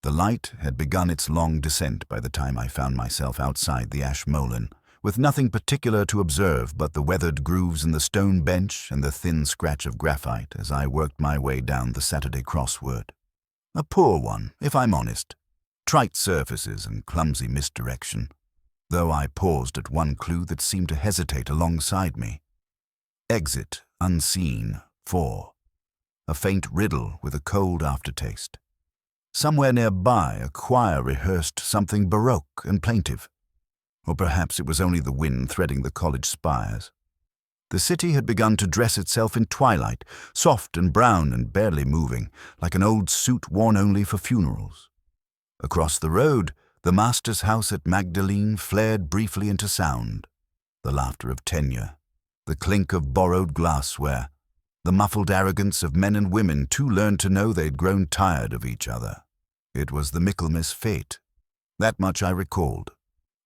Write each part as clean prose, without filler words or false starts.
The light had begun its long descent by the time I found myself outside the ash molin, with nothing particular to observe but the weathered grooves in the stone bench and the thin scratch of graphite as I worked my way down the Saturday crossword. A poor one, if I'm honest. Trite surfaces and clumsy misdirection, though I paused at one clue that seemed to hesitate alongside me. Exit, unseen, 4. A faint riddle with a cold aftertaste. Somewhere nearby, a choir rehearsed something baroque and plaintive. Or perhaps it was only the wind threading the college spires. The city had begun to dress itself in twilight, soft and brown and barely moving, like an old suit worn only for funerals. Across the road, the master's house at Magdalene flared briefly into sound. The laughter of tenure, the clink of borrowed glassware, the muffled arrogance of men and women too learned to know they'd grown tired of each other. It was the Michaelmas fete. That much I recalled.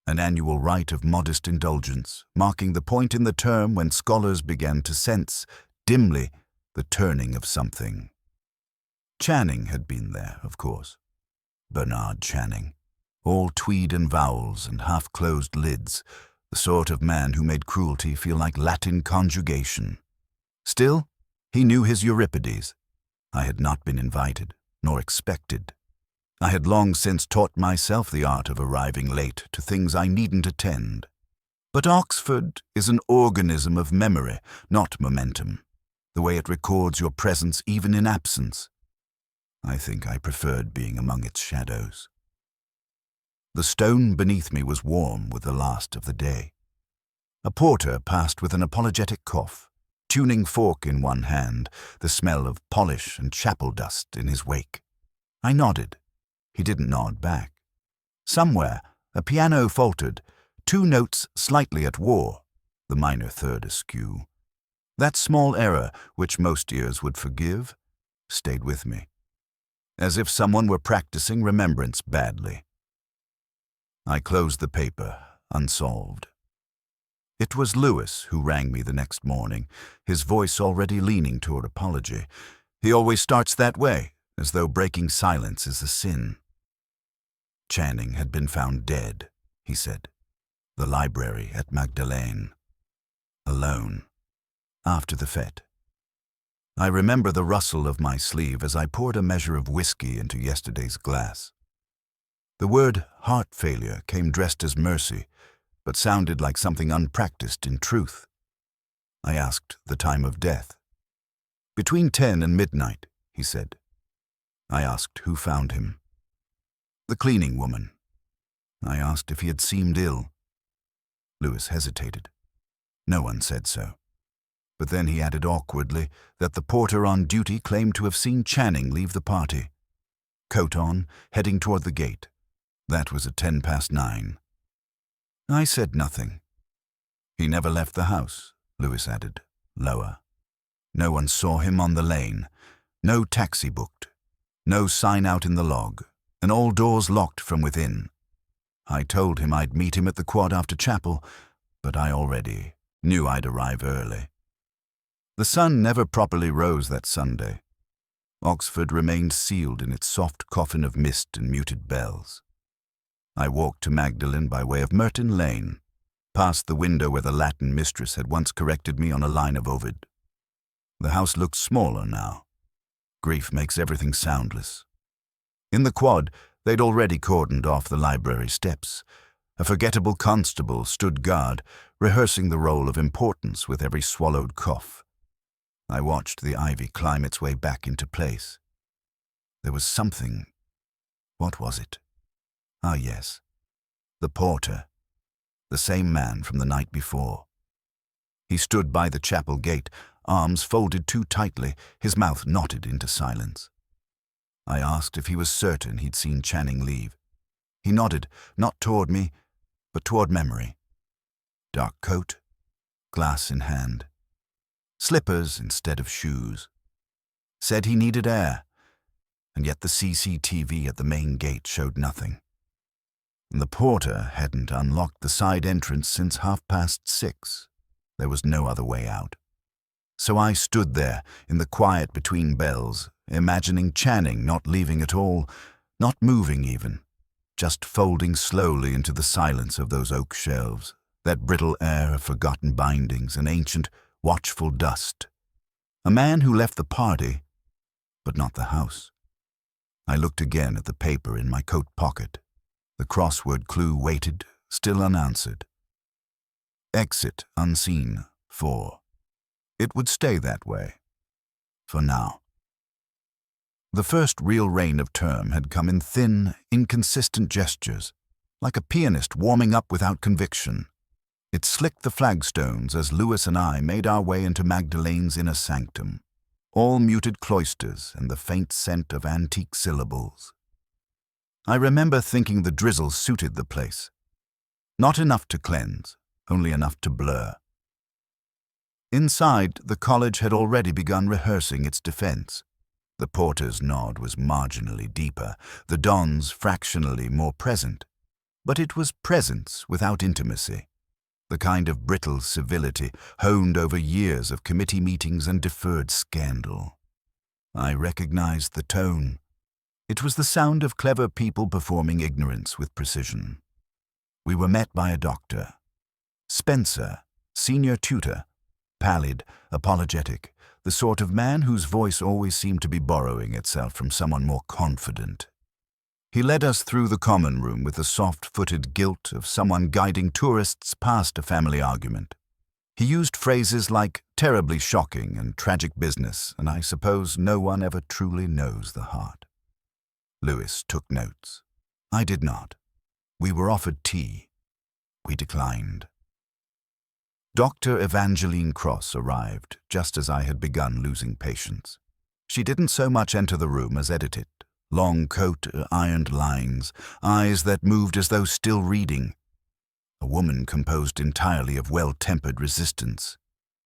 An annual rite of modest indulgence, marking the point in the term when scholars began to sense, dimly, the turning of something. Channing had been there, of course. Bernard Channing, all tweed and vowels and half-closed lids, the sort of man who made cruelty feel like Latin conjugation. Still, he knew his Euripides. I had not been invited, nor expected. I had long since taught myself the art of arriving late to things I needn't attend. But Oxford is an organism of memory, not momentum, the way it records your presence even in absence. I think I preferred being among its shadows. The stone beneath me was warm with the last of the day. A porter passed with an apologetic cough, tuning fork in one hand, the smell of polish and chapel dust in his wake. I nodded. He didn't nod back. Somewhere, a piano faltered, 2 notes slightly at war, the minor third askew. That small error, which most ears would forgive, stayed with me, as if someone were practicing remembrance badly. I closed the paper, unsolved. It was Lewis who rang me the next morning, his voice already leaning toward apology. He always starts that way, as though breaking silence is a sin. Channing had been found dead, he said. The library at Magdalene. Alone. After the fete. I remember the rustle of my sleeve as I poured a measure of whiskey into yesterday's glass. The word heart failure came dressed as mercy, but sounded like something unpracticed in truth. I asked the time of death. Between 10 and midnight, he said. I asked who found him. The cleaning woman. I asked if he had seemed ill. Lewis hesitated. No one said so. But then he added awkwardly that the porter on duty claimed to have seen Channing leave the party. Coat on, heading toward the gate. That was at 9:10. I said nothing. He never left the house, Lewis added, lower. No one saw him on the lane. No taxi booked. No sign out in the log, and all doors locked from within. I told him I'd meet him at the quad after chapel, but I already knew I'd arrive early. The sun never properly rose that Sunday. Oxford remained sealed in its soft coffin of mist and muted bells. I walked to Magdalen by way of Merton Lane, past the window where the Latin mistress had once corrected me on a line of Ovid. The house looked smaller now. Grief makes everything soundless. In the quad, they'd already cordoned off the library steps. A forgettable constable stood guard, rehearsing the role of importance with every swallowed cough. I watched the ivy climb its way back into place. There was something. What was it? Ah, yes. The porter. The same man from the night before. He stood by the chapel gate, arms folded too tightly, his mouth knotted into silence. I asked if he was certain he'd seen Channing leave. He nodded, not toward me, but toward memory. Dark coat, glass in hand. Slippers instead of shoes. Said he needed air, and yet the CCTV at the main gate showed nothing. And the porter hadn't unlocked the side entrance since 6:30. There was no other way out. So I stood there, in the quiet between bells, imagining Channing not leaving at all, Not moving even, just folding slowly into the silence of those oak shelves, that brittle air of forgotten bindings and ancient, watchful dust. A man who left the party, but not the house. I looked again at the paper in my coat pocket. The crossword clue waited, still unanswered. Exit unseen, 4. It would stay that way. For now. The first real rain of term had come in thin, inconsistent gestures, like a pianist warming up without conviction. It slicked the flagstones as Lewis and I made our way into Magdalene's inner sanctum, all muted cloisters and the faint scent of antique syllables. I remember thinking the drizzle suited the place. Not enough to cleanse, only enough to blur. Inside, the college had already begun rehearsing its defense. The porter's nod was marginally deeper, the don's fractionally more present. But it was presence without intimacy, the kind of brittle civility honed over years of committee meetings and deferred scandal. I recognized the tone. It was the sound of clever people performing ignorance with precision. We were met by a doctor. Spencer, senior tutor, pallid, apologetic, the sort of man whose voice always seemed to be borrowing itself from someone more confident. He led us through the common room with the soft-footed guilt of someone guiding tourists past a family argument. He used phrases like terribly shocking and tragic business, and I suppose no one ever truly knows the heart. Lewis took notes. I did not. We were offered tea. We declined. Dr. Evangeline Cross arrived just as I had begun losing patience. She didn't so much enter the room as edit it. Long coat, ironed lines, eyes that moved as though still reading. A woman composed entirely of well-tempered resistance.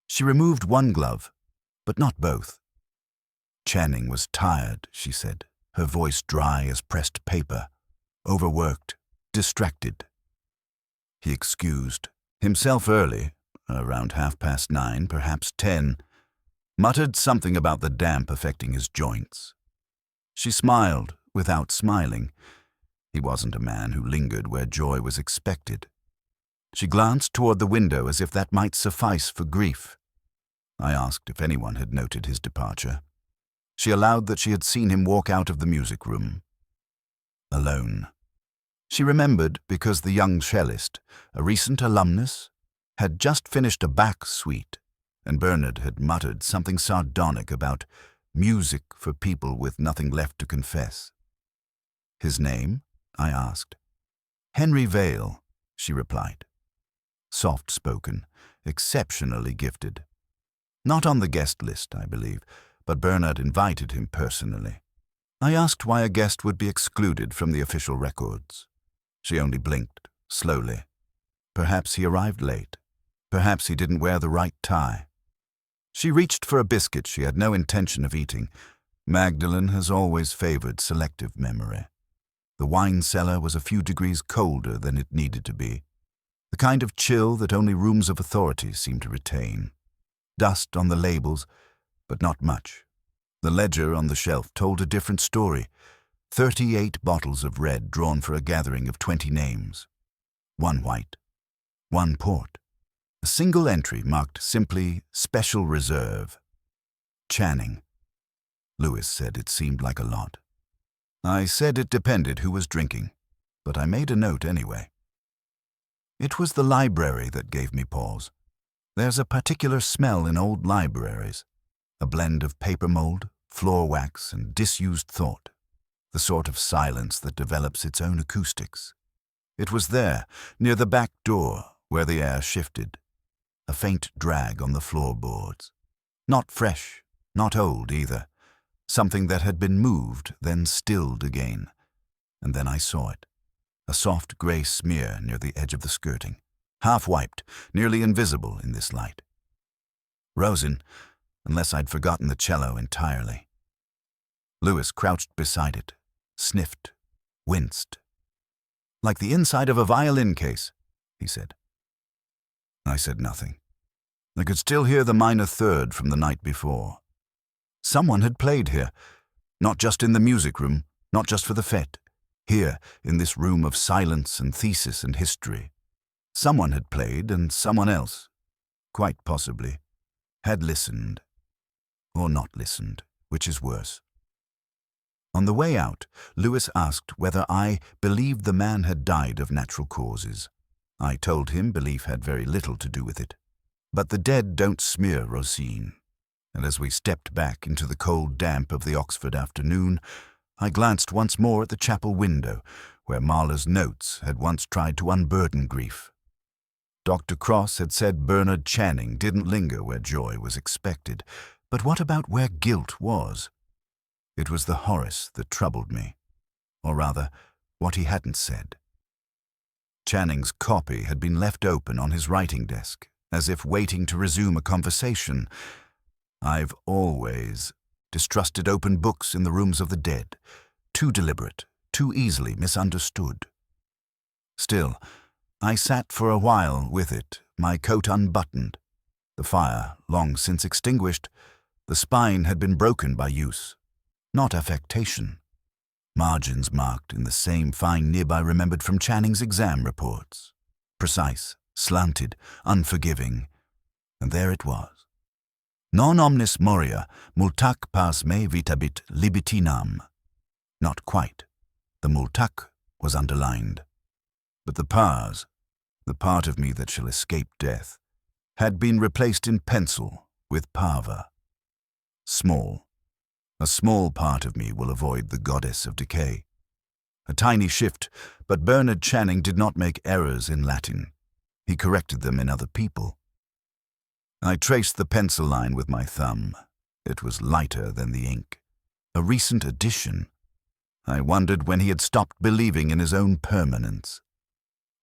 She removed one glove, but not both. Channing was tired, she said, her voice dry as pressed paper, overworked, distracted. He excused himself early, around 9:30, perhaps 10, muttered something about the damp affecting his joints. She smiled without smiling. He wasn't a man who lingered where joy was expected. She glanced toward the window as if that might suffice for grief. I asked if anyone had noted his departure. She allowed that she had seen him walk out of the music room. Alone. She remembered because the young cellist, a recent alumnus, had just finished a Bach suite, and Bernard had muttered something sardonic about music for people with nothing left to confess. His name? I asked. Henry Vale, she replied. Soft-spoken, exceptionally gifted. Not on the guest list, I believe, but Bernard invited him personally. I asked why a guest would be excluded from the official records. She only blinked, slowly. Perhaps he arrived late. Perhaps he didn't wear the right tie. She reached for a biscuit she had no intention of eating. Magdalene has always favored selective memory. The wine cellar was a few degrees colder than it needed to be, the kind of chill that only rooms of authority seem to retain. Dust on the labels, but not much. The ledger on the shelf told a different story. 38 bottles of red drawn for a gathering of 20 names. 1 white, 1 port. A single entry marked simply Special Reserve. Channing. Lewis said it seemed like a lot. I said it depended who was drinking, but I made a note anyway. It was the library that gave me pause. There's a particular smell in old libraries, a blend of paper mold, floor wax, and disused thought, the sort of silence that develops its own acoustics. It was there, near the back door, where the air shifted. A faint drag on the floorboards. Not fresh, not old either. Something that had been moved, then stilled again. And then I saw it. A soft gray smear near the edge of the skirting. Half-wiped, nearly invisible in this light. Rosin, unless I'd forgotten the cello entirely. Lewis crouched beside it, sniffed, winced. Like the inside of a violin case, he said. I said nothing. I could still hear the minor third from the night before. Someone had played here, not just in the music room, not just for the fete. Here, in this room of silence and thesis and history, someone had played and someone else, quite possibly, had listened. Or not listened, which is worse. On the way out, Lewis asked whether I believed the man had died of natural causes. I told him belief had very little to do with it. But the dead don't smear Rosine. And as we stepped back into the cold damp of the Oxford afternoon, I glanced once more at the chapel window, where Marla's notes had once tried to unburden grief. Dr. Cross had said Bernard Channing didn't linger where joy was expected, but what about where guilt was? It was the Horace that troubled me, or rather, what he hadn't said. Channing's copy had been left open on his writing desk, as if waiting to resume a conversation. I've always distrusted open books in the rooms of the dead, too deliberate, too easily misunderstood. Still, I sat for a while with it, my coat unbuttoned. The fire, long since extinguished, the spine had been broken by use, not affectation. Margins marked in the same fine nib I remembered from Channing's exam reports. Precise, slanted, unforgiving. And there it was. Non omnis moria, multac pas me vitabit libitinam. Not quite. The multac was underlined. But the pars, the part of me that shall escape death, had been replaced in pencil with parva. Small. A small part of me will avoid the goddess of decay. A tiny shift, but Bernard Channing did not make errors in Latin. He corrected them in other people. I traced the pencil line with my thumb. It was lighter than the ink. A recent addition. I wondered when he had stopped believing in his own permanence.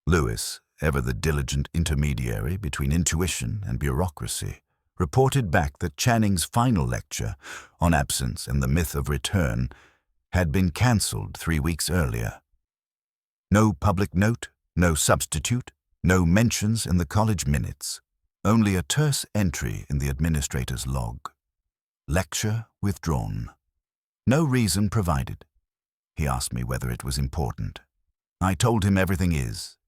Lewis, ever the diligent intermediary between intuition and bureaucracy, reported back that Channing's final lecture on absence and the myth of return had been cancelled 3 weeks earlier. No public note, no substitute, no mentions in the college minutes, only a terse entry in the administrator's log. Lecture withdrawn. No reason provided. He asked me whether it was important. I told him everything is,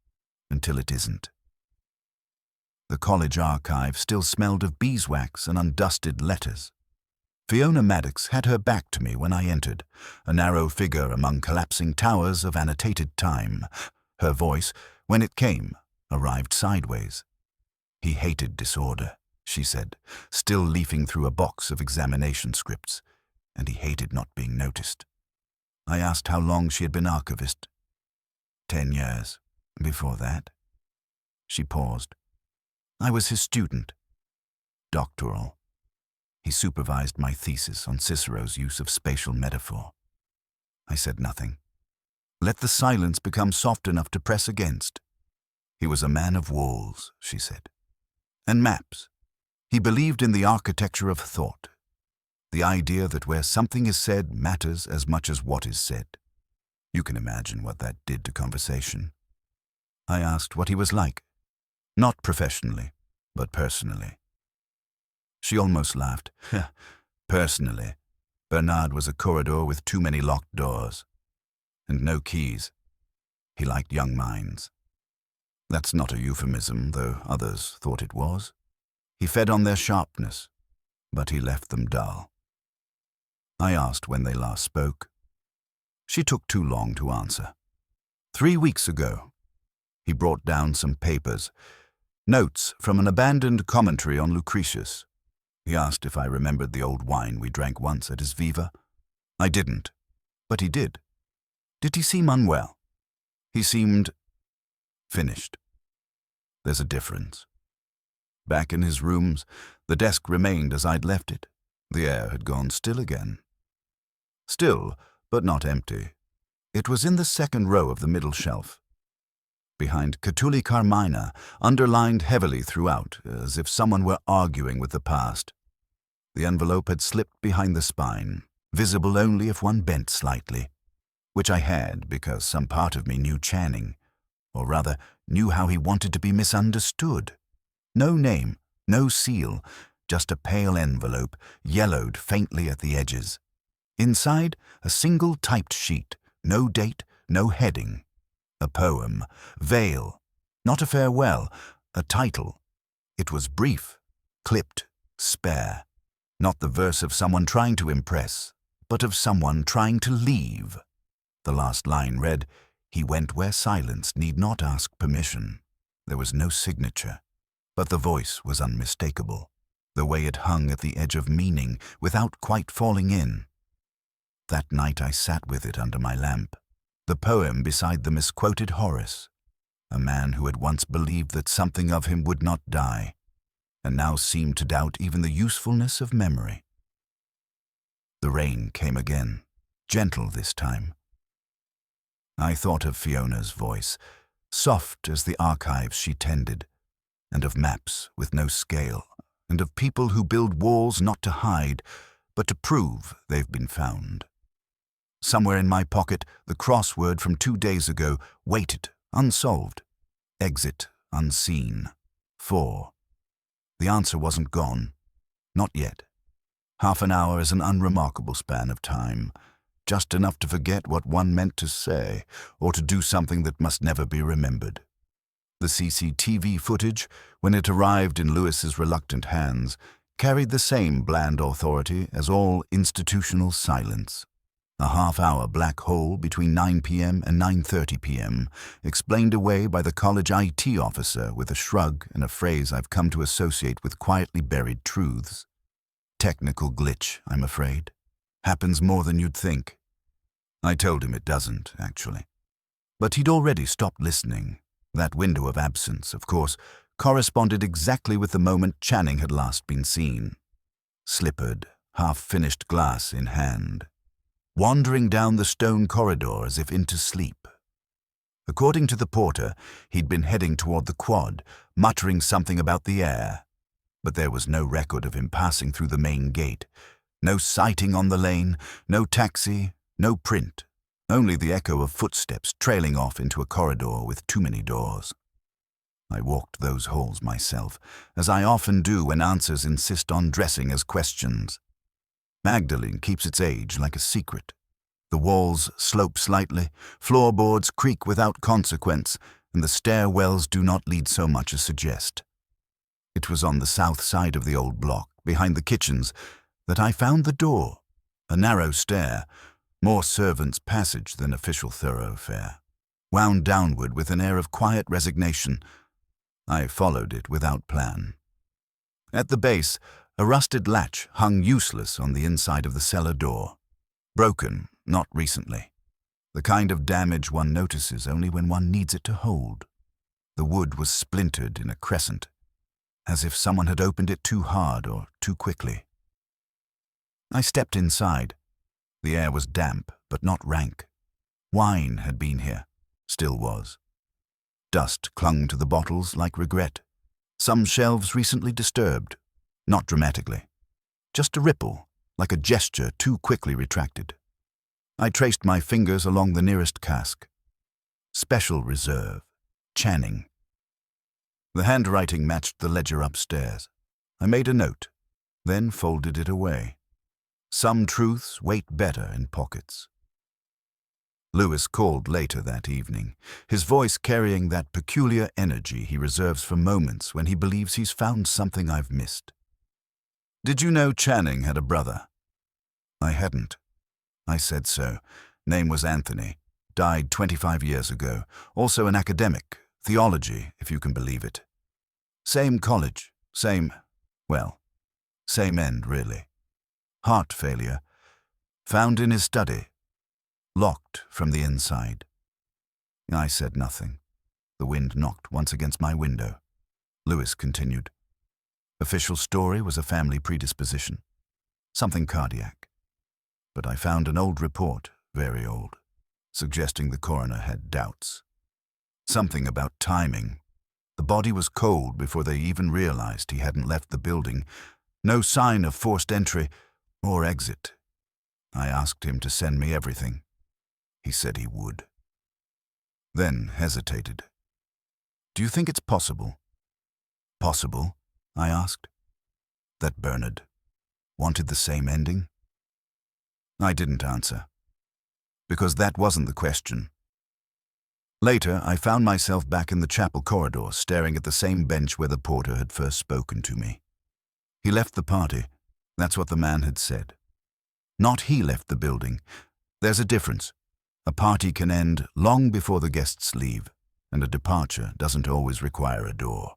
until it isn't. The college archive still smelled of beeswax and undusted letters. Fiona Maddox had her back to me when I entered, a narrow figure among collapsing towers of annotated time. Her voice, when it came, arrived sideways. He hated disorder, she said, still leafing through a box of examination scripts, and he hated not being noticed. I asked how long she had been archivist. 10 years. Before that. She paused. I was his student. Doctoral. He supervised my thesis on Cicero's use of spatial metaphor. I said nothing. Let the silence become soft enough to press against. He was a man of walls, she said. And maps. He believed in the architecture of thought. The idea that where something is said matters as much as what is said. You can imagine what that did to conversation. I asked what he was like. Not professionally, but personally. She almost laughed. Personally, Bernard was a corridor with too many locked doors. And no keys. He liked young minds. That's not a euphemism, though others thought it was. He fed on their sharpness, but he left them dull. I asked when they last spoke. She took too long to answer. 3 weeks ago. He brought down some papers, notes from an abandoned commentary on Lucretius. He asked if I remembered the old wine we drank once at his Viva. I didn't, but he did. Did he seem unwell? He seemed finished. There's a difference. Back in his rooms, the desk remained as I'd left it. The air had gone still again. Still, but not empty. It was in the second row of the middle shelf. Behind Catulli Carmina, underlined heavily throughout, as if someone were arguing with the past. The envelope had slipped behind the spine, visible only if one bent slightly, which I had because some part of me knew Channing, or rather, knew how he wanted to be misunderstood. No name, no seal, just a pale envelope, yellowed faintly at the edges. Inside, a single typed sheet, no date, no heading. A poem, veil, not a farewell, a title. It was brief, clipped, spare. Not the verse of someone trying to impress, but of someone trying to leave. The last line read, "He went where silence need not ask permission." There was no signature, but the voice was unmistakable, the way it hung at the edge of meaning without quite falling in. That night I sat with it under my lamp, the poem beside the misquoted Horace, a man who had once believed that something of him would not die, and now seemed to doubt even the usefulness of memory. The rain came again, gentle this time. I thought of Fiona's voice, soft as the archives she tended, and of maps with no scale, and of people who build walls not to hide, but to prove they've been found. Somewhere in my pocket, the crossword from 2 days ago waited, unsolved. Exit, unseen. 4. The answer wasn't gone. Not yet. Half an hour is an unremarkable span of time, just enough to forget what one meant to say, or to do something that must never be remembered. The CCTV footage, when it arrived in Lewis's reluctant hands, carried the same bland authority as all institutional silence. A half-hour black hole between 9 p.m. and 9:30 p.m., explained away by the college IT officer with a shrug and a phrase I've come to associate with quietly buried truths. Technical glitch, I'm afraid. Happens more than you'd think. I told him it doesn't, actually. But he'd already stopped listening. That window of absence, of course, corresponded exactly with the moment Channing had last been seen. Slippered, half-finished glass in hand, wandering down the stone corridor as if into sleep. According to the porter, he'd been heading toward the quad, muttering something about the air. But there was no record of him passing through the main gate. No sighting on the lane, no taxi, no print. Only the echo of footsteps trailing off into a corridor with too many doors. I walked those halls myself, as I often do when answers insist on dressing as questions. Magdalene keeps its age like a secret. The walls slope slightly, floorboards creak without consequence, and the stairwells do not lead so much as suggest. It was on the south side of the old block, behind the kitchens, that I found the door, a narrow stair, more servants' passage than official thoroughfare, wound downward with an air of quiet resignation. I followed it without plan. At the base, a rusted latch hung useless on the inside of the cellar door. Broken, not recently. The kind of damage one notices only when one needs it to hold. The wood was splintered in a crescent, as if someone had opened it too hard or too quickly. I stepped inside. The air was damp, but not rank. Wine had been here, still was. Dust clung to the bottles like regret. Some shelves recently disturbed. Not dramatically. Just a ripple, like a gesture too quickly retracted. I traced my fingers along the nearest cask. Special Reserve, Channing. The handwriting matched the ledger upstairs. I made a note, then folded it away. Some truths wait better in pockets. Lewis called later that evening, his voice carrying that peculiar energy he reserves for moments when he believes he's found something I've missed. "Did you know Channing had a brother?" I hadn't. I said so. Name was Anthony. Died 25 years ago. Also an academic. Theology, if you can believe it. Same college. Same end, really. Heart failure. Found in his study. Locked from the inside. I said nothing. The wind knocked once against my window. Lewis continued. Official story was a family predisposition. Something cardiac. But I found an old report, very old, suggesting the coroner had doubts. Something about timing. The body was cold before they even realized he hadn't left the building. No sign of forced entry or exit. I asked him to send me everything. He said he would. Then hesitated. "Do you think it's possible?" "Possible?" I asked. "That Bernard wanted the same ending?" I didn't answer. Because that wasn't the question. Later, I found myself back in the chapel corridor, staring at the same bench where the porter had first spoken to me. He left the party. That's what the man had said. Not he left the building. There's a difference. A party can end long before the guests leave, and a departure doesn't always require a door.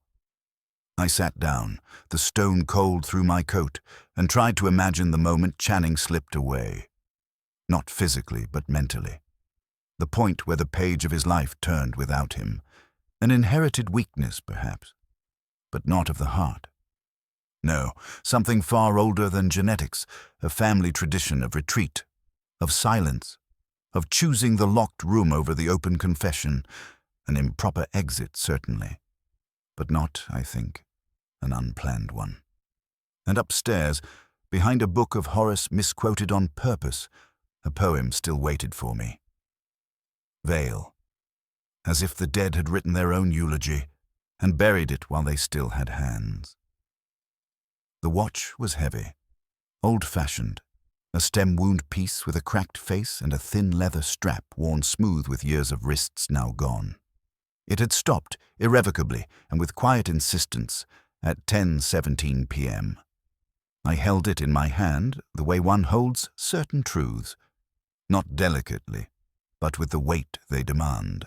I sat down, the stone cold through my coat, and tried to imagine the moment Channing slipped away. Not physically, but mentally. The point where the page of his life turned without him. An inherited weakness, perhaps, but not of the heart. No, something far older than genetics, a family tradition of retreat, of silence, of choosing the locked room over the open confession, an improper exit, certainly, but not, I think, an unplanned one. And upstairs, behind a book of Horace misquoted on purpose, a poem still waited for me. Veil, as if the dead had written their own eulogy and buried it while they still had hands. The watch was heavy, old-fashioned, a stem wound piece with a cracked face and a thin leather strap worn smooth with years of wrists now gone. It had stopped, irrevocably and with quiet insistence, at 10:17 p.m. I held it in my hand the way one holds certain truths, not delicately, but with the weight they demand.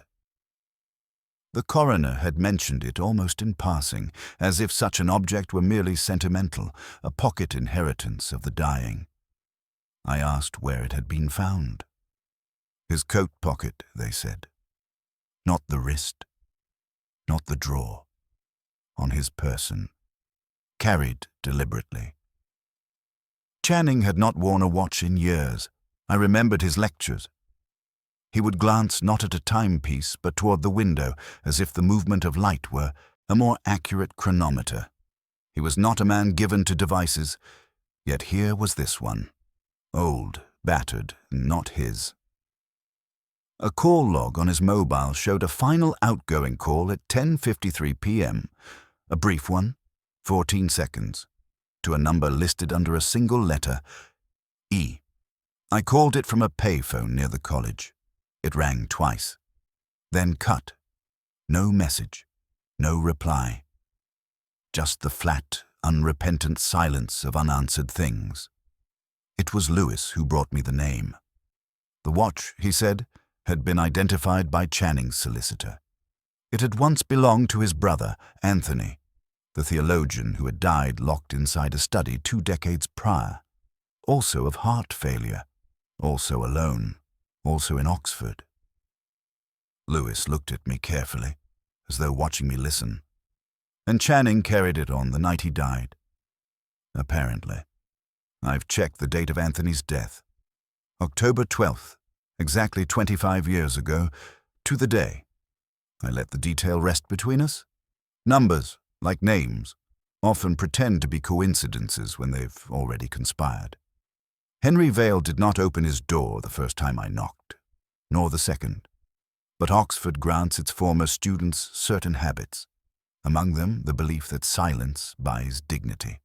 The coroner had mentioned it almost in passing, as if such an object were merely sentimental, a pocket inheritance of the dying. I asked where it had been found. His coat pocket, they said. Not the wrist, not the drawer. On his person, carried deliberately. Channing had not worn a watch in years. I remembered his lectures. He would glance not at a timepiece, but toward the window, as if the movement of light were a more accurate chronometer. He was not a man given to devices, yet here was this one. Old, battered, not his. A call log on his mobile showed a final outgoing call at 10:53 p.m., a brief one, 14 seconds, to a number listed under a single letter, E. I called it from a payphone near the college. It rang twice, then cut. No message, no reply. Just the flat, unrepentant silence of unanswered things. It was Lewis who brought me the name. The watch, he said, had been identified by Channing's solicitor. It had once belonged to his brother, Anthony, the theologian who had died locked inside a study 2 decades prior, also of heart failure, also alone, also in Oxford. Lewis looked at me carefully, as though watching me listen, and Channing carried it on the night he died. Apparently. I've checked the date of Anthony's death. October 12th, exactly 25 years ago, to the day. I let the detail rest between us. Numbers, like names, often pretend to be coincidences when they've already conspired. Henry Vale did not open his door the first time I knocked, nor the second. But Oxford grants its former students certain habits, among them the belief that silence buys dignity.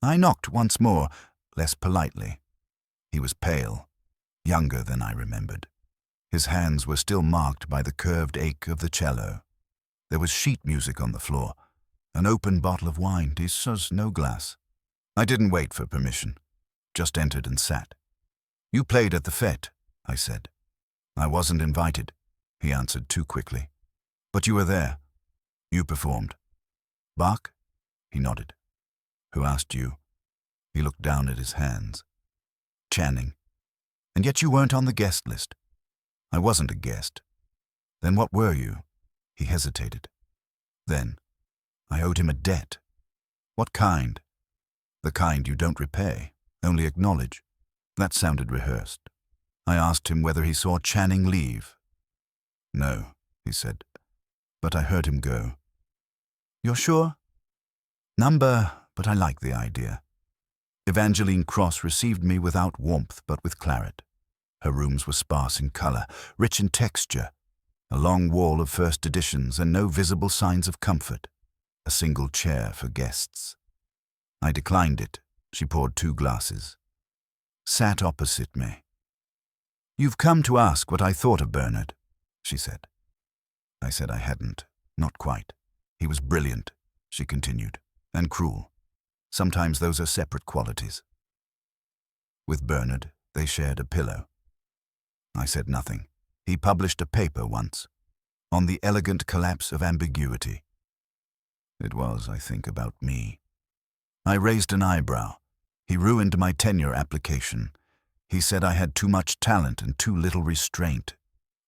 I knocked once more, less politely. He was pale, younger than I remembered. His hands were still marked by the curved ache of the cello. There was sheet music on the floor, an open bottle of wine, this was no glass. I didn't wait for permission, just entered and sat. You played at the fete, I said. I wasn't invited, he answered too quickly. But you were there. You performed. Bach? He nodded. Who asked you? He looked down at his hands. Channing. And yet you weren't on the guest list. I wasn't a guest. Then what were you? He hesitated. Then, I owed him a debt. What kind? The kind you don't repay, only acknowledge. That sounded rehearsed. I asked him whether he saw Channing leave. No, he said, but I heard him go. You're sure? Number, but I like the idea. Evangeline Cross received me without warmth but with claret. Her rooms were sparse in color, rich in texture, a long wall of first editions and no visible signs of comfort, a single chair for guests. I declined it. She poured 2 glasses. Sat opposite me. You've come to ask what I thought of Bernard. she said. I said I hadn't. Not quite. He was brilliant, she continued, and cruel. Sometimes those are separate qualities. With Bernard, they shared a pillow. I said nothing. He published a paper once, on the elegant collapse of ambiguity. It was, I think, about me. I raised an eyebrow. He ruined my tenure application. He said I had too much talent and too little restraint,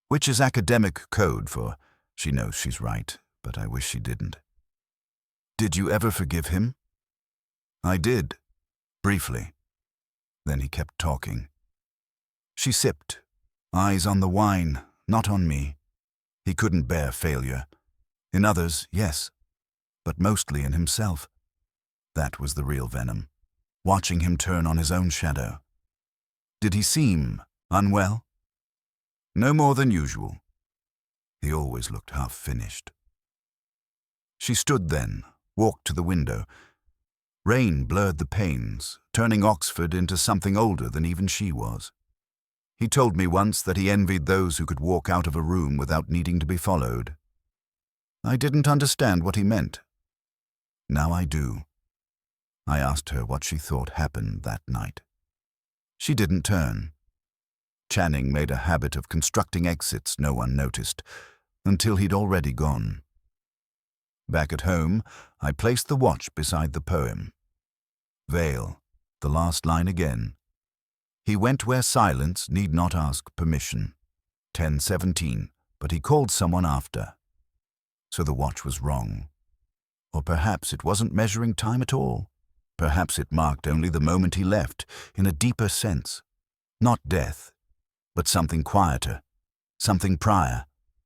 which is academic code for, she knows she's right, but I wish she didn't. Did you ever forgive him? I did, briefly. Then he kept talking. She sipped, eyes on the wine, not on me. He couldn't bear failure. In others, yes, but mostly in himself. That was the real venom, watching him turn on his own shadow. Did he seem unwell? No more than usual. He always looked half-finished. She stood then, walked to the window. Rain blurred the panes, turning Oxford into something older than even she was. He told me once that he envied those who could walk out of a room without needing to be followed. I didn't understand what he meant. Now I do. I asked her what she thought happened that night. She didn't turn. Channing made a habit of constructing exits no one noticed, until he'd already gone. Back at home, I placed the watch beside the poem. Veil, the last line again. He went where silence need not ask permission. 10:17, but he called someone after. So the watch was wrong. Or perhaps it wasn't measuring time at all. Perhaps it marked only the moment he left, in a deeper sense. Not death, but something quieter, something prior,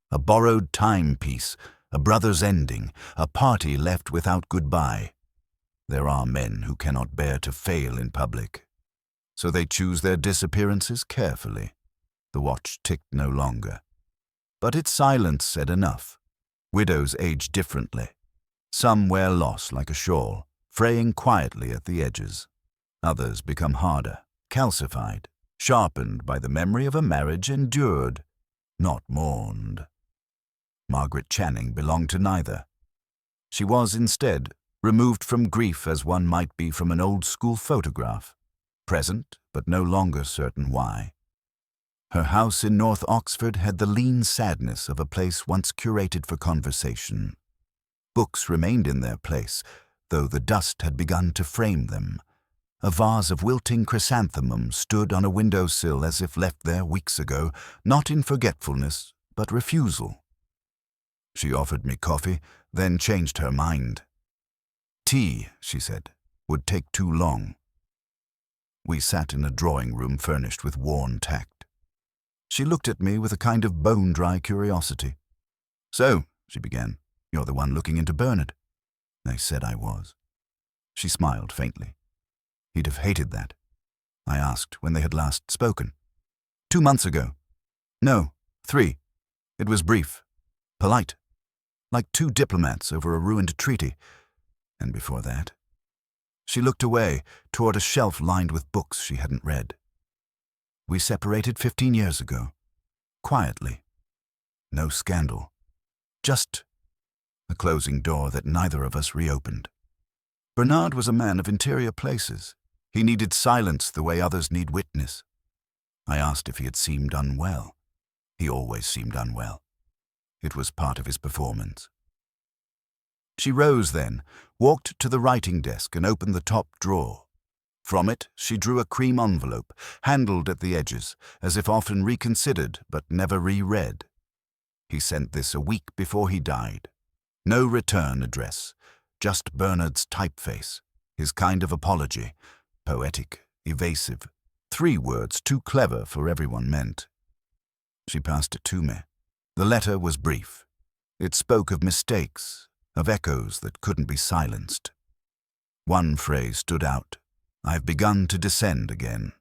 a borrowed timepiece, a brother's ending, a party left without goodbye. There are men who cannot bear to fail in public, so they choose their disappearances carefully. The watch ticked no longer. But its silence said enough. Widows age differently. Some wear loss like a shawl, fraying quietly at the edges. Others become harder, calcified, sharpened by the memory of a marriage endured, not mourned. Margaret Channing belonged to neither. She was, instead, removed from grief as one might be from an old-school photograph, present but no longer certain why. Her house in North Oxford had the lean sadness of a place once curated for conversation. Books remained in their place, though the dust had begun to frame them. A vase of wilting chrysanthemums stood on a windowsill as if left there weeks ago, not in forgetfulness, but refusal. She offered me coffee, then changed her mind. Tea, she said, would take too long. We sat in a drawing-room furnished with worn tact. She looked at me with a kind of bone-dry curiosity. So, she began, you're the one looking into Bernard. I said I was. She smiled faintly. He'd have hated that. I asked when they had last spoken. 2 months ago. No, 3. It was brief. Polite. Like 2 diplomats over a ruined treaty. And before that. She looked away, toward a shelf lined with books she hadn't read. We separated 15 years ago. Quietly. No scandal. Just a closing door that neither of us reopened. Bernard was a man of interior places. He needed silence the way others need witness. I asked if he had seemed unwell. He always seemed unwell. It was part of his performance. She rose then, walked to the writing desk and opened the top drawer. From it, she drew a cream envelope, handled at the edges, as if often reconsidered but never reread. He sent this a week before he died. No return address, just Bernard's typeface, his kind of apology, poetic, evasive, 3 words too clever for everyone meant. She passed it to me. The letter was brief. It spoke of mistakes, of echoes that couldn't be silenced. One phrase stood out. I've begun to descend again.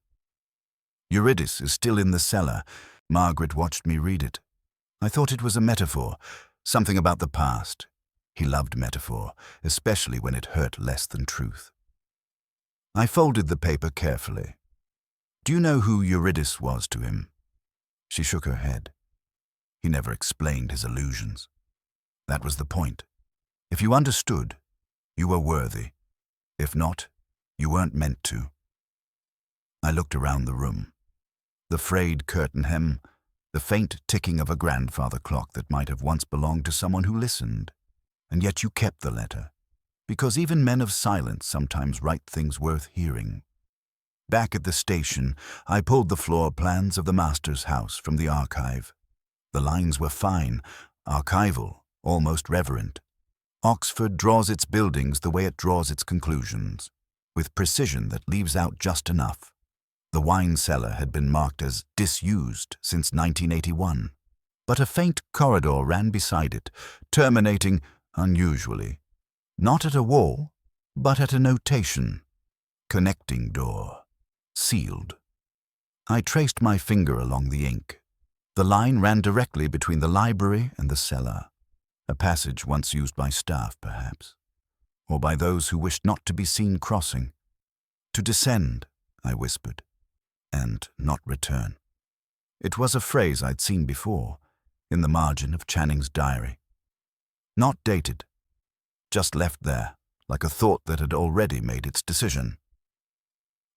Eurydice is still in the cellar. Margaret watched me read it. I thought it was a metaphor, something about the past. He loved metaphor, especially when it hurt less than truth. I folded the paper carefully. Do you know who Eurydice was to him? She shook her head. He never explained his illusions. That was the point. If you understood, you were worthy. If not, you weren't meant to. I looked around the room. The frayed curtain hem, the faint ticking of a grandfather clock that might have once belonged to someone who listened. And yet you kept the letter, because even men of silence sometimes write things worth hearing. Back at the station, I pulled the floor plans of the master's house from the archive. The lines were fine, archival, almost reverent. Oxford draws its buildings the way it draws its conclusions, with precision that leaves out just enough. The wine cellar had been marked as disused since 1981, but a faint corridor ran beside it, terminating unusually, not at a wall, but at a notation. Connecting door. Sealed. I traced my finger along the ink. The line ran directly between the library and the cellar, a passage once used by staff, perhaps, or by those who wished not to be seen crossing. To descend, I whispered, and not return. It was a phrase I'd seen before, in the margin of Channing's diary. Not dated, just left there, like a thought that had already made its decision.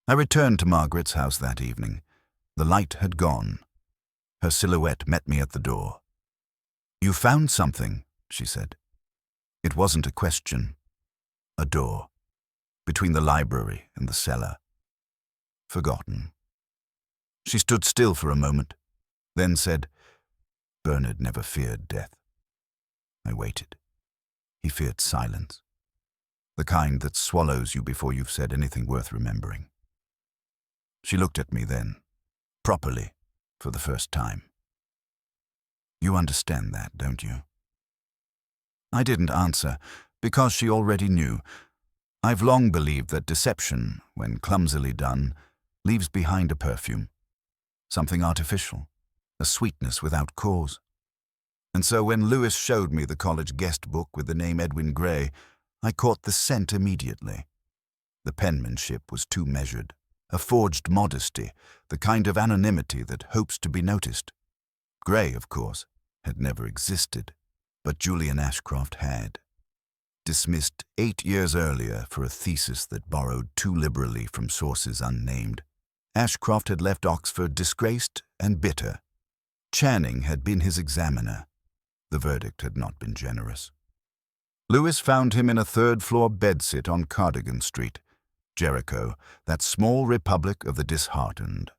I returned to Margaret's house that evening. The light had gone. Her silhouette met me at the door. "You found something," she said. It wasn't a question. A door. Between the library and the cellar. Forgotten. She stood still for a moment, then said, "Bernard never feared death." I waited. He feared silence. The kind that swallows you before you've said anything worth remembering. She looked at me then, properly, for the first time. "You understand that, don't you?" I didn't answer, because she already knew. I've long believed that deception, when clumsily done, leaves behind a perfume, something artificial, a sweetness without cause. And so when Lewis showed me the college guest book with the name Edwin Gray, I caught the scent immediately. The penmanship was too measured, a forged modesty, the kind of anonymity that hopes to be noticed. Gray, of course, had never existed, but Julian Ashcroft had. Dismissed 8 years earlier for a thesis that borrowed too liberally from sources unnamed, Ashcroft had left Oxford disgraced and bitter. Channing had been his examiner. The verdict had not been generous. Lewis found him in a third-floor bedsit on Cardigan Street, Jericho, that small republic of the disheartened.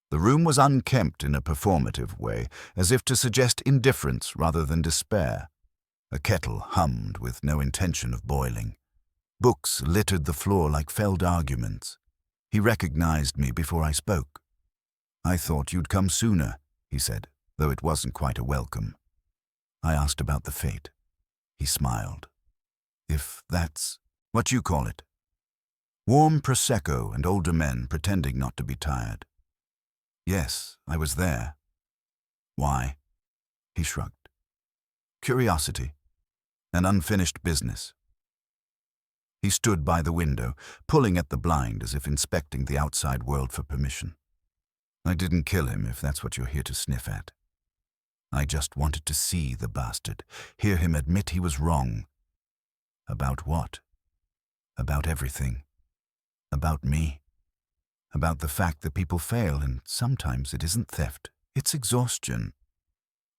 The room was unkempt in a performative way, as if to suggest indifference rather than despair. A kettle hummed with no intention of boiling. Books littered the floor like felled arguments. He recognized me before I spoke. "I thought you'd come sooner," he said, though it wasn't quite a welcome. I asked about the fate. He smiled. "If that's what you call it." Warm Prosecco and older men pretending not to be tired. "Yes, I was there." "Why?" He shrugged. "Curiosity. An unfinished business." He stood by the window, pulling at the blind as if inspecting the outside world for permission. "I didn't kill him, if that's what you're here to sniff at. I just wanted to see the bastard, hear him admit he was wrong." "About what?" "About everything. About me. About the fact that people fail, and sometimes it isn't theft, it's exhaustion."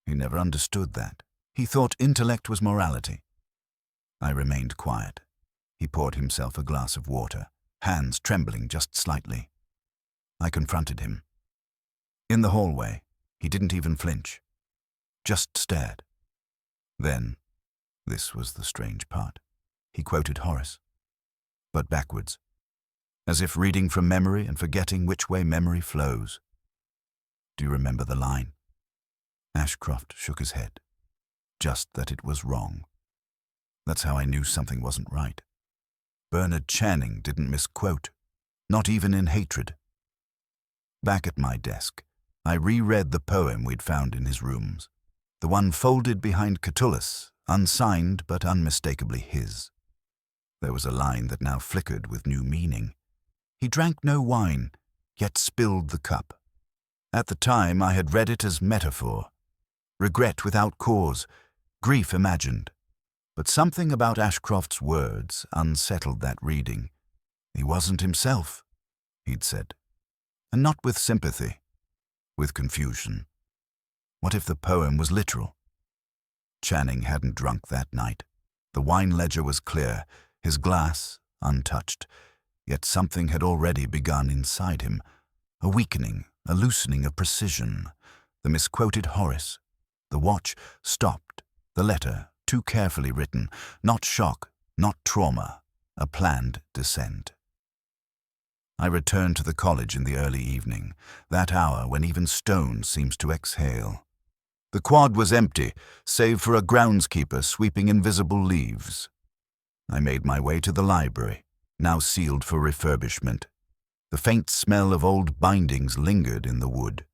He never understood that. He thought intellect was morality. I remained quiet. He poured himself a glass of water, hands trembling just slightly. I confronted him. In the hallway, he didn't even flinch. Just stared. Then, this was the strange part, he quoted Horace, but backwards, as if reading from memory and forgetting which way memory flows. "Do you remember the line?" Ashcroft shook his head. "Just that it was wrong." That's how I knew something wasn't right. Bernard Channing didn't misquote, not even in hatred. Back at my desk, I reread the poem we'd found in his rooms, the one folded behind Catullus, unsigned but unmistakably his. There was a line that now flickered with new meaning. He drank no wine, yet spilled the cup. At the time I had read it as metaphor. regret without cause, grief imagined. But something about Ashcroft's words unsettled that reading. He wasn't himself, he'd said. And not with sympathy, with confusion. What if the poem was literal? Channing hadn't drunk that night. The wine ledger was clear, his glass untouched. Yet something had already begun inside him. A weakening, a loosening of precision. The misquoted Horace. The watch stopped. The letter, too carefully written. Not shock, not trauma. A planned descent. I returned to the college in the early evening, that hour when even stone seems to exhale. The quad was empty, save for a groundskeeper sweeping invisible leaves. I made my way to the library, now sealed for refurbishment. The faint smell of old bindings lingered in the wood.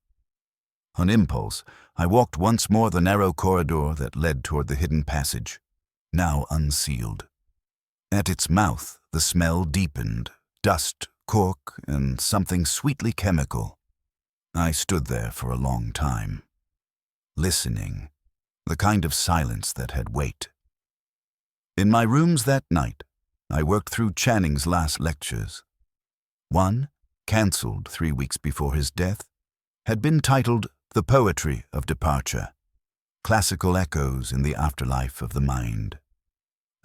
On impulse, I walked once more the narrow corridor that led toward the hidden passage, now unsealed. At its mouth, the smell deepened, dust, cork, and something sweetly chemical. I stood there for a long time, listening, the kind of silence that had weight. In my rooms that night, I worked through Channing's last lectures. One, cancelled 3 weeks before his death, had been titled The Poetry of Departure, Classical Echoes in the Afterlife of the Mind.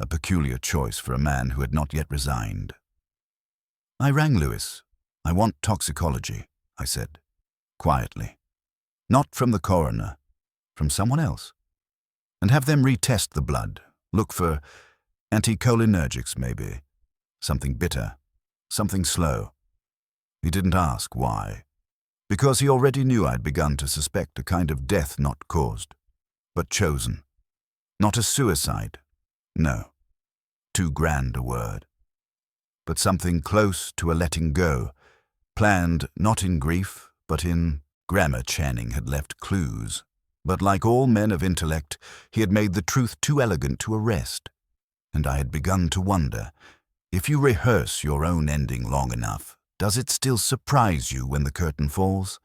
A peculiar choice for a man who had not yet resigned. I rang Lewis. I want toxicology, I said, quietly. Not from the coroner, from someone else. And have them retest the blood, look for anticholinergics maybe, something bitter, something slow. He didn't ask why, because he already knew I'd begun to suspect a kind of death not caused, but chosen. Not a suicide, no, too grand a word. But something close to a letting go, planned not in grief, but in grammar. Channing had left clues, but like all men of intellect, he had made the truth too elegant to arrest. And I had begun to wonder, if you rehearse your own ending long enough, does it still surprise you when the curtain falls?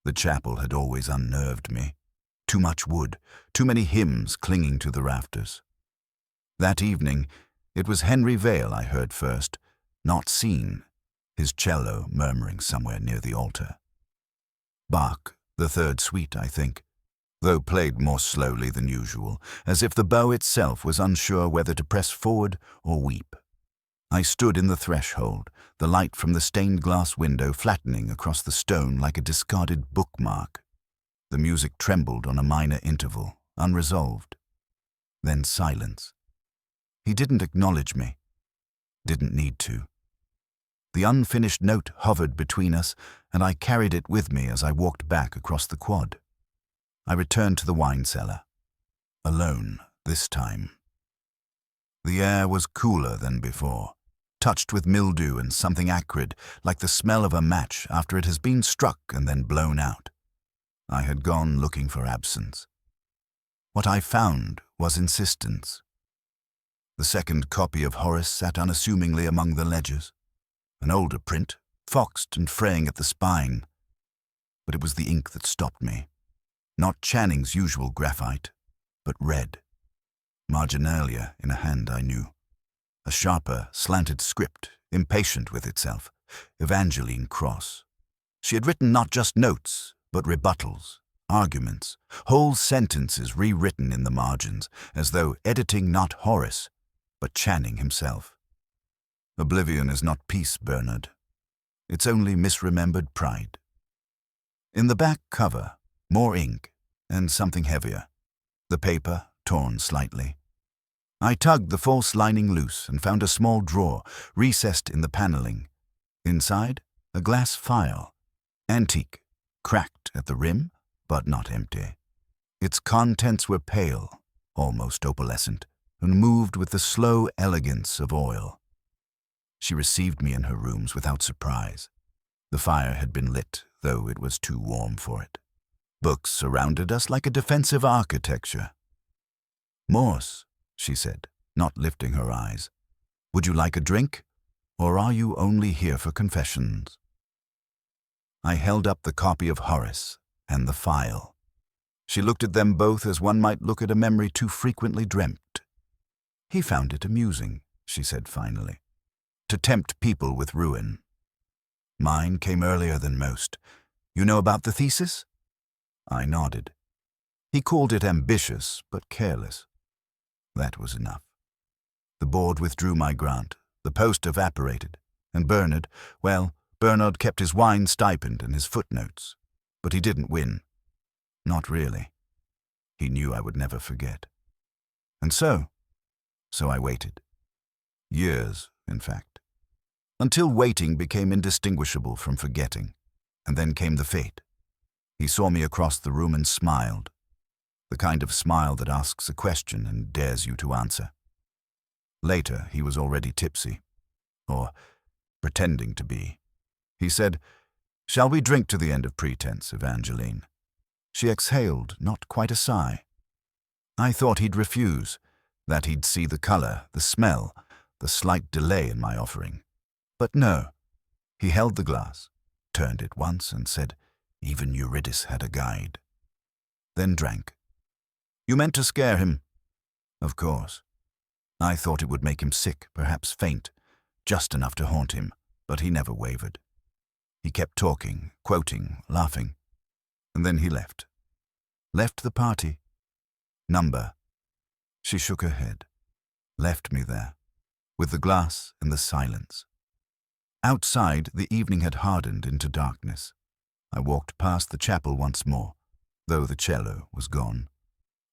The chapel had always unnerved me. Too much wood, too many hymns clinging to the rafters. That evening, it was Henry Vale I heard first, not seen, his cello murmuring somewhere near the altar. Bach, the third suite, I think, though played more slowly than usual, as if the bow itself was unsure whether to press forward or weep. I stood in the threshold, the light from the stained glass window flattening across the stone like a discarded bookmark. The music trembled on a minor interval, unresolved. Then silence. He didn't acknowledge me. Didn't need to. The unfinished note hovered between us, and I carried it with me as I walked back across the quad. I returned to the wine cellar. Alone, this time. The air was cooler than before, touched with mildew and something acrid, like the smell of a match after it has been struck and then blown out. I had gone looking for absence. What I found was insistence. The second copy of Horace sat unassumingly among the ledgers. An older print, foxed and fraying at the spine. But it was the ink that stopped me. Not Channing's usual graphite, but red. Marginalia in a hand I knew. A sharper, slanted script, impatient with itself. Evangeline Cross. She had written not just notes, but rebuttals, arguments, whole sentences rewritten in the margins, as though editing not Horace, but Channing himself. Oblivion is not peace, Bernard. It's only misremembered pride. In the back cover, more ink, and something heavier. The paper torn slightly. I tugged the false lining loose and found a small drawer, recessed in the paneling. Inside, a glass phial. Antique, cracked at the rim, but not empty. Its contents were pale, almost opalescent, and moved with the slow elegance of oil. She received me in her rooms without surprise. The fire had been lit, though it was too warm for it. Books surrounded us like a defensive architecture. "Morse," she said, not lifting her eyes. "Would you like a drink, or are you only here for confessions?" I held up the copy of Horace and the phial. She looked at them both as one might look at a memory too frequently dreamt. "He found it amusing," she said finally, "to tempt people with ruin. Mine came earlier than most. You know about the thesis?" I nodded. He called it ambitious, but careless. That was enough. The board withdrew my grant, the post evaporated, and Bernard kept his wine stipend and his footnotes, but he didn't win. Not really. He knew I would never forget. And so I waited. Years, in fact. Until waiting became indistinguishable from forgetting. And then came the fate. He saw me across the room and smiled. The kind of smile that asks a question and dares you to answer. Later, he was already tipsy. Or pretending to be. He said, "Shall we drink to the end of pretense, Evangeline?" She exhaled, not quite a sigh. I thought he'd refuse, that he'd see the color, the smell, the slight delay in my offering. But no. He held the glass, turned it once and said, "Even Eurydice had a guide." Then drank. "You meant to scare him?" "Of course. I thought it would make him sick, perhaps faint, just enough to haunt him, but he never wavered. He kept talking, quoting, laughing. And then he left. Left the party. Number. She shook her head. Left me there, with the glass and the silence. Outside, the evening had hardened into darkness. I walked past the chapel once more, though the cello was gone.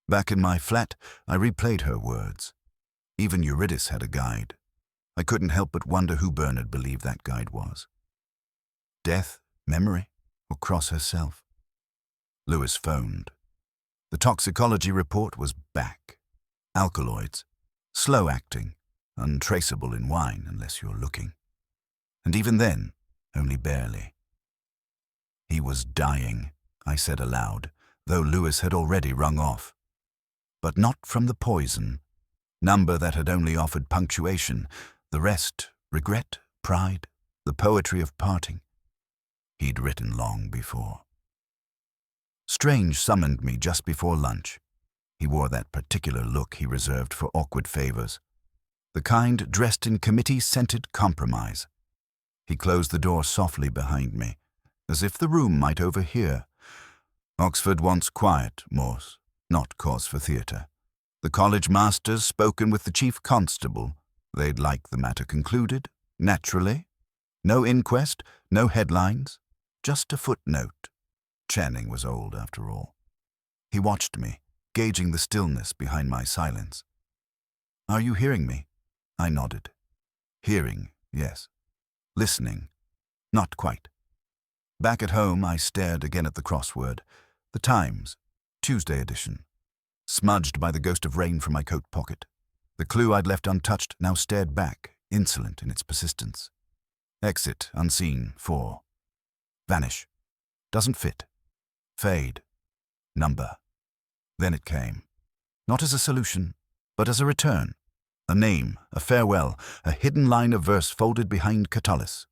Back in my flat, I replayed her words. Even Eurydice had a guide. I couldn't help but wonder who Bernard believed that guide was. Death, memory, or Cross herself? Lewis phoned. The toxicology report was back. Alkaloids, slow acting, untraceable in wine unless you're looking. And even then, only barely. He was dying, I said aloud, though Lewis had already rung off. But not from the poison. Number that had only offered punctuation, the rest, regret, pride, the poetry of parting. He'd written long before. Strange summoned me just before lunch. He wore that particular look he reserved for awkward favors. The kind dressed in committee-scented compromise. He closed the door softly behind me, as if the room might overhear. "Oxford wants quiet, Morse, not cause for theatre. The college masters spoken with the chief constable. They'd like the matter concluded, naturally. No inquest, no headlines, just a footnote." Channing was old, after all. He watched me, gauging the stillness behind my silence. "Are you hearing me?" I nodded. Hearing, yes. Listening, not quite. Back at home, I stared again at the crossword. The Times, Tuesday edition. Smudged by the ghost of rain from my coat pocket. The clue I'd left untouched now stared back, insolent in its persistence. Exit, unseen, 4. Vanish. Doesn't fit. Fade. Number. Then it came. Not as a solution, but as a return. A name, a farewell, a hidden line of verse folded behind Catullus.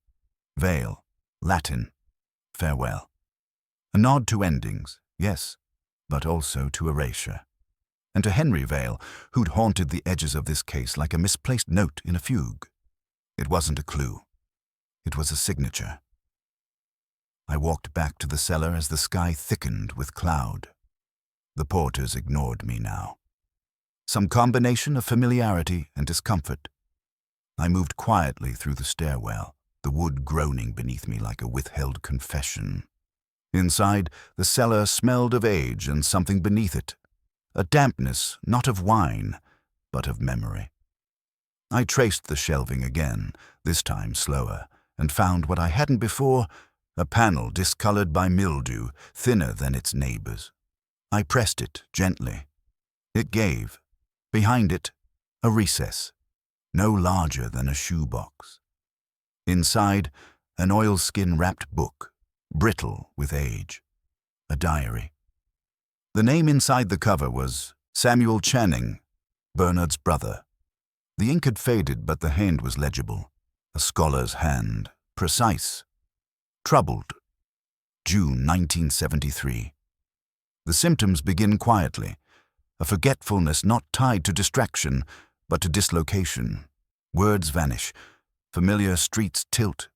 Veil. Latin. Farewell. A nod to endings, yes, but also to erasure. And to Henry Vale, who'd haunted the edges of this case like a misplaced note in a fugue. It wasn't a clue. It was a signature. I walked back to the cellar as the sky thickened with cloud. The porters ignored me now. Some combination of familiarity and discomfort. I moved quietly through the stairwell, the wood groaning beneath me like a withheld confession. Inside, the cellar smelled of age and something beneath it. A dampness, not of wine, but of memory. I traced the shelving again, this time slower, and found what I hadn't before, a panel discolored by mildew, thinner than its neighbors. I pressed it gently. It gave. Behind it, a recess, no larger than a shoebox. Inside, an oilskin-wrapped book, brittle with age. A diary. The name inside the cover was Samuel Channing, Bernard's brother. The ink had faded, but the hand was legible. A scholar's hand, precise. Troubled. June 1973. The symptoms begin quietly, a forgetfulness not tied to distraction, but to dislocation. Words vanish, familiar streets tilt.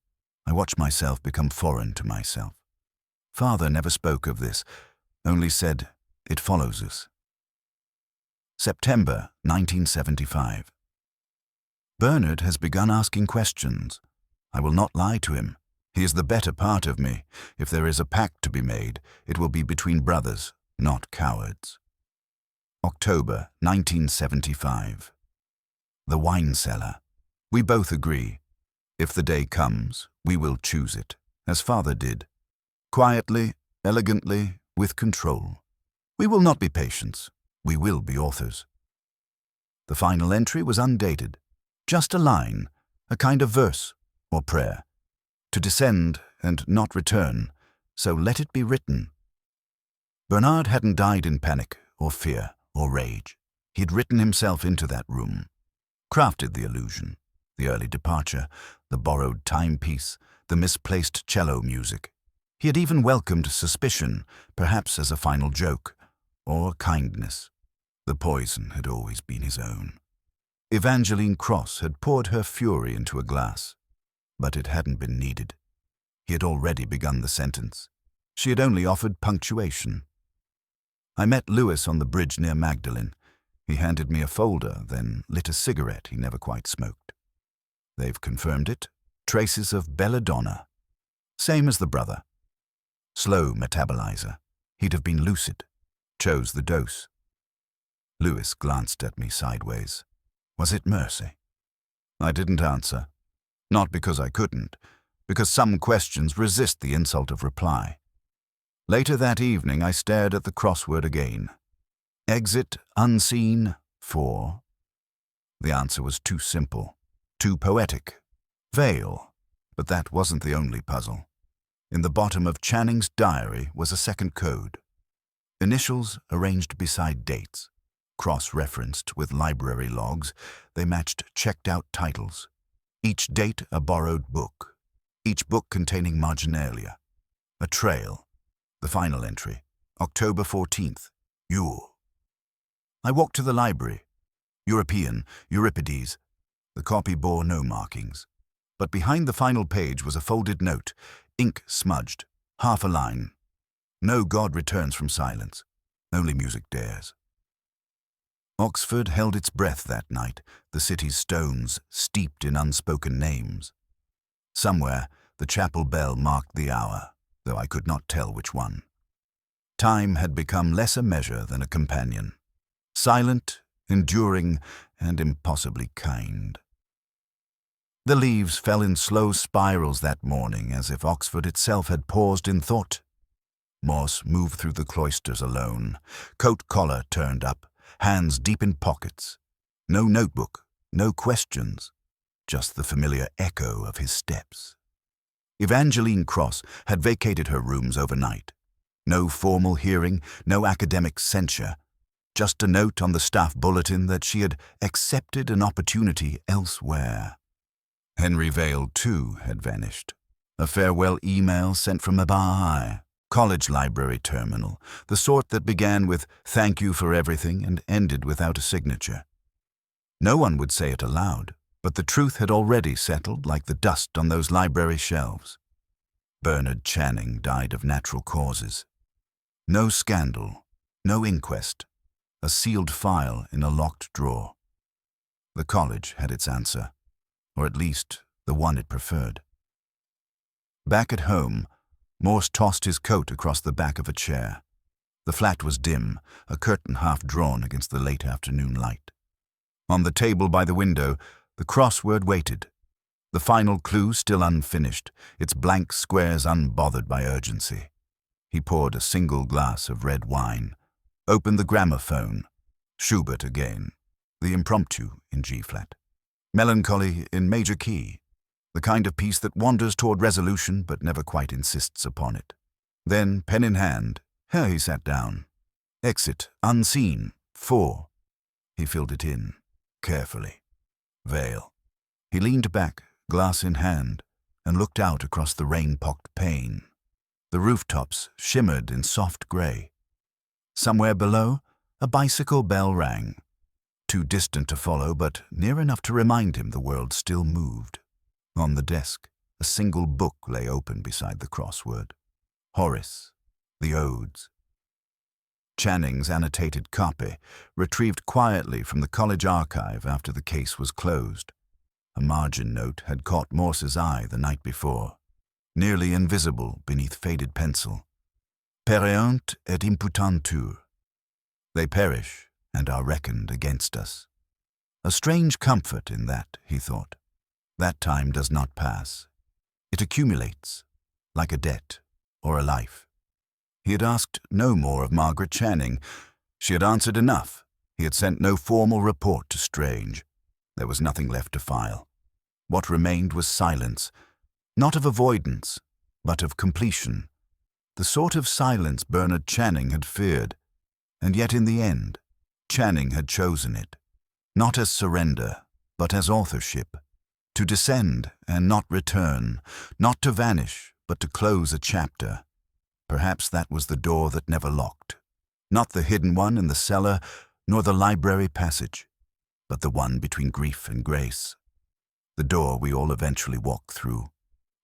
I watch myself become foreign to myself. Father never spoke of this, only said, "It follows us." September 1975. Bernard has begun asking questions. I will not lie to him. He is the better part of me. If there is a pact to be made, it will be between brothers, not cowards. October 1975. The wine cellar. We both agree. If the day comes, we will choose it, as Father did. Quietly, elegantly, with control. We will not be patients. We will be authors. The final entry was undated. Just a line, a kind of verse or prayer. To descend and not return, so let it be written. Bernard hadn't died in panic or fear or rage. He had written himself into that room, crafted the illusion, the early departure, the borrowed timepiece, the misplaced cello music. He had even welcomed suspicion, perhaps as a final joke, or kindness. The poison had always been his own. Evangeline Cross had poured her fury into a glass, but it hadn't been needed. He had already begun the sentence. She had only offered punctuation. I met Lewis on the bridge near Magdalen. He handed me a folder, then lit a cigarette he never quite smoked. They've confirmed it. Traces of belladonna. Same as the brother. Slow metabolizer. He'd have been lucid. Chose the dose. Lewis glanced at me sideways. Was it mercy? I didn't answer. Not because I couldn't, because some questions resist the insult of reply. Later that evening, I stared at the crossword again. Exit unseen 4. The answer was too simple, too poetic. Veil. But that wasn't the only puzzle. In the bottom of Channing's diary was a second code. Initials arranged beside dates. Cross-referenced with library logs, they matched checked-out titles. Each date a borrowed book. Each book containing marginalia. A trail. The final entry, October 14th, Yule. I walked to the library. European, Euripides. The copy bore no markings. But behind the final page was a folded note, ink smudged, half a line. No God returns from silence. Only music dares. Oxford held its breath that night, the city's stones steeped in unspoken names. Somewhere, the chapel bell marked the hour, though I could not tell which one. Time had become less a measure than a companion. Silent, enduring, and impossibly kind. The leaves fell in slow spirals that morning, as if Oxford itself had paused in thought. Morse moved through the cloisters alone, coat collar turned up, hands deep in pockets. No notebook, no questions, just the familiar echo of his steps. Evangeline Cross had vacated her rooms overnight. No formal hearing, no academic censure, just a note on the staff bulletin that she had accepted an opportunity elsewhere. Henry Vale, too, had vanished. A farewell email sent from a Baha'i college library terminal, the sort that began with "thank you for everything" and ended without a signature. No one would say it aloud, but the truth had already settled like the dust on those library shelves. Bernard Channing died of natural causes. No scandal, no inquest, a sealed file in a locked drawer. The college had its answer, or at least the one it preferred. Back at home, Morse tossed his coat across the back of a chair. The flat was dim, a curtain half drawn against the late afternoon light. On the table by the window, the crossword waited. The final clue still unfinished, its blank squares unbothered by urgency. He poured a single glass of red wine, opened the gramophone. Schubert again, the impromptu in G-flat. Melancholy in major key, the kind of piece that wanders toward resolution but never quite insists upon it. Then, pen in hand, here he sat down. Exit, unseen, 4. He filled it in, carefully. Vale. He leaned back, glass in hand, and looked out across the rain-pocked pane. The rooftops shimmered in soft grey. Somewhere below, a bicycle bell rang. Too distant to follow, but near enough to remind him the world still moved. On the desk, a single book lay open beside the crossword. Horace, the Odes. Channing's annotated copy, retrieved quietly from the college archive after the case was closed. A margin note had caught Morse's eye the night before, nearly invisible beneath faded pencil. Pereunt et imputantur. They perish and are reckoned against us. A strange comfort in that, he thought. That time does not pass. It accumulates, like a debt or a life. He had asked no more of Margaret Channing. She had answered enough. He had sent no formal report to Strange. There was nothing left to file. What remained was silence, not of avoidance, but of completion. The sort of silence Bernard Channing had feared. And yet in the end, Channing had chosen it, not as surrender, but as authorship. To descend and not return, not to vanish, but to close a chapter. Perhaps that was the door that never locked. Not the hidden one in the cellar, nor the library passage, but the one between grief and grace. The door we all eventually walk through,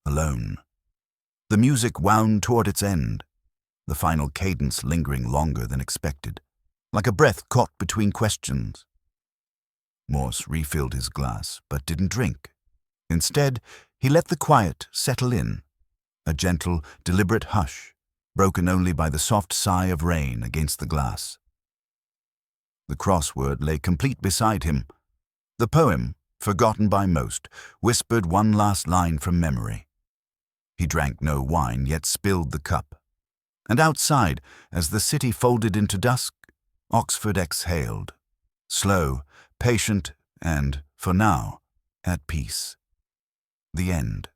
alone. The music wound toward its end, the final cadence lingering longer than expected, like a breath caught between questions. Morse refilled his glass, but didn't drink. Instead, he let the quiet settle in, a gentle, deliberate hush, broken only by the soft sigh of rain against the glass. The crossword lay complete beside him. The poem, forgotten by most, whispered one last line from memory. He drank no wine, yet spilled the cup. And outside, as the city folded into dusk, Oxford exhaled, slow, patient, and, for now, at peace. The end.